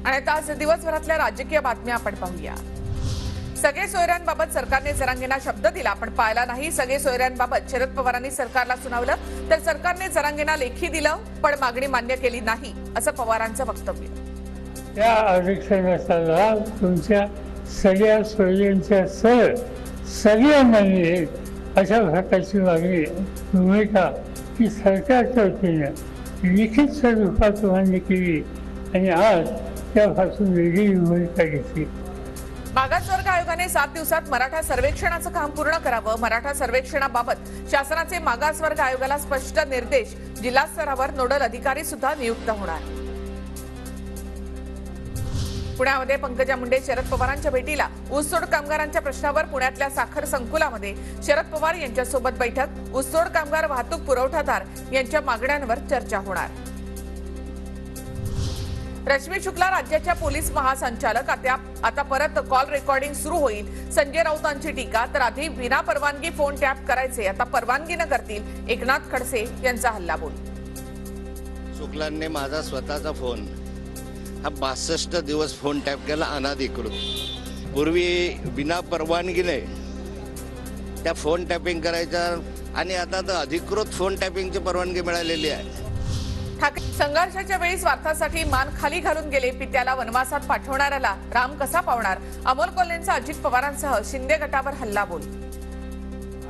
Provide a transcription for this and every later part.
आणि आता आज दिवसभरातल्या राजकीय बातम्या आपण पाहूया। सगळे सोयऱ्यांबाबत सरकारने जरांगेंना शब्द दिला पण पाळला नाही। सगळे सोयऱ्यांबाबत शरद पवारांनी सरकारला सुनावलं तर सरकारने जरांगेंना लेखी दिलं पण मागणी मान्य केली नाही असं पवारांचं वक्तव्य। त्या आरक्षणाचा तुमच्या सगळ्या सोयींच्या सगळ्यांना मिळेल अशा प्रकारची मागणी भूमिका ही सरकारच्या वतीनं लिखित स्वरूपात मान्य केली आणि आज त्यापासून वेगळी भूमिका घेतली। मागासवर्ग आयोगाने 7 दिवसात मराठा सर्वेक्षणाचं काम पूर्ण करावं। मराठा सर्वेक्षणाबाबत शासनाचे मागासवर्ग आयोगाला स्पष्ट निर्देश। जिल्हा स्तरावर नोडल अधिकारी सुद्धा नियुक्त होणार। पुण्यामध्ये पंकजा मुंडे शरद पवारांच्या भेटीला। ऊसतोड कामगारांच्या प्रश्नावर पुण्यातल्या साखर संकुलामध्ये शरद पवार यांच्यासोबत बैठक। ऊसतोड कामगार वाहतूक पुरवठादार यांच्या मागण्यांवर चर्चा होणार। रश्मी शुक्ला राज्याच्या पोलीस महासंचालक आता परत कॉल रेकॉर्डिंग सुरू होईल। संजय राऊतांची टीका तर आधी विना परवानगी फोन टॅप करायचे आता परवानगी न करतील एकनाथ खडसे यांचा हल्लाबोल। शुक्लांनी माझा स्वतःचा फोन हा 62 दिवस फोन टॅप केला अनाधिकृत। पूर्वी बिना परवानगीने त्या फोन टॅपिंग करायचा आणि आता तर अधिकृत फोन टॅपिंगची परवानगी मिळालेली आहे। ठाकरे संघर्षाच्या वेळी स्वार्थासाठी मान खाली घालून गेले। पित्याला वनवासात पाठवणाऱ्याला राम कसा पावणार। अमोल कोल्हेंचा अजित पवारांसह शिंदे गटावर हल्लाबोल।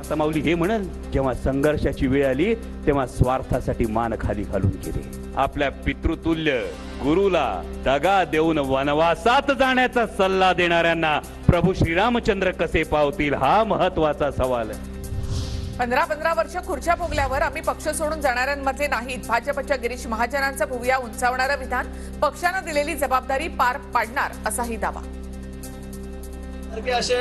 आता माऊली हे म्हणाल जेव्हा संघर्षाची वेळ आली तेव्हा स्वार्थासाठी मान खाली घालून गेले। आपल्या पितृतुल्य गुरुला दगा देऊन वनवासात जाण्याचा सल्ला देणाऱ्यांना प्रभू श्रीरामचंद्र कसे पावतील हा महत्वाचा सवाल आहे। 15 वर्ष खुर्च्या भोगल्यावर आम्ही पक्ष सोडून जाणाऱ्यांमधले नाहीत। भाजपच्या गिरीश महाजनांचा भुविया उंचावणारं विधान। पक्षानं दिलेली जबाबदारी पार पाडणार असाही दावा। असे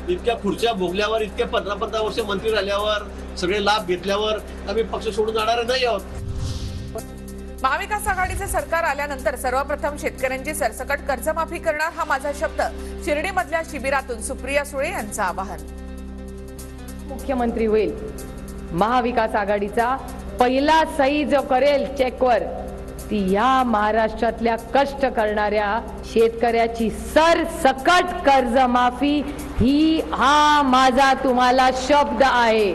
इतक्या खुर्च्या भोगल्यावर इतके 15 वर्ष मंत्री राहिल्यावर सगळे लाभ घेतल्यावर आम्ही पक्ष सोडून जाणार नाही आहोत। महाविकास आघाडीचे सरकार आल्यानंतर सर्वप्रथम शेतकऱ्यांची सरसकट कर्जमाफी करणार हा माझा शब्द। शिर्डीमधल्या शिबिरातून सुप्रिया सुळे यांचं आवाहन। मुख्यमंत्री होईल महाविकास आघाडीचा पहिला सही जो करेल चेकवर ती या महाराष्ट्रातल्या कष्ट करणाऱ्या शेतकऱ्याची सरसकट कर्जमाफी ही हा माझा तुम्हाला शब्द आहे।